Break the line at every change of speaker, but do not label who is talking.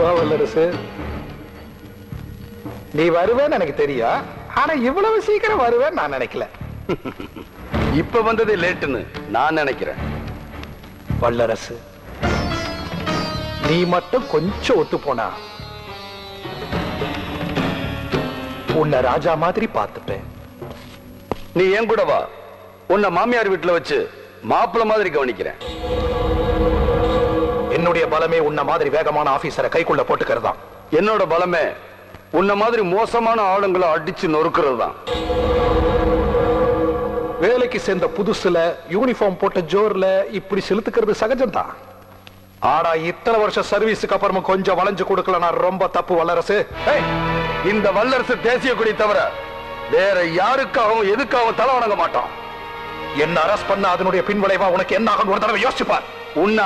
வல்லரசு, நீ வருவேன்னு எனக்கு தெரியும். ஆனா இவ்வளவு சீக்கிரம் வருவேன்னு நான் நினைக்கல.
இப்ப வந்தது லேட்டுன்னு நான் நினைக்கிறேன்.
வல்லரசு, நீ மட்டும் கொஞ்சம் ஒத்து போனா உன்னை ராஜா மாதிரி பார்த்துப்பேன்.
நீ ஏன் கூட வா, உன்னை மாமியார் வீட்டுல வச்சு மாப்பிள்ள மாதிரி கவனிக்கிறேன்.
என்னுடைய பலமே உன்ன மாதிரி வேகமான ஆபீசரை கைக்குள்ள போட்டுக்கிறதா.
என்னோட பலமே உன்ன மாதிரி மோசமான ஆளுங்களை அடிச்சு நொறுக்கிறது தான்.
வேலைக்கு சேர்ந்த புதுசுல யூனிஃபார்ம் போட்ட ஜோர்ல இப்படி செலுத்துக்கிறது சகஜம்தான். ஆனா இத்தனை வருஷம் சர்வீஸுக்கு அப்புறமா கொஞ்சம் வளைஞ்சு கொடுக்கல, நான் ரொம்ப தப்பு வல்லரசு.
இந்த வல்லரசு தேசிய கொடி தவிர வேற யாருக்காகவும் எதுக்காகவும் தலை வணங்க மாட்டான்.
என்ன அரெஸ்ட் பண்ண அதனுடைய பின்விளைவா உனக்கு என்ன ஆகும் ஒரு தடவை யோசிச்சுப்பார்.
உன்னை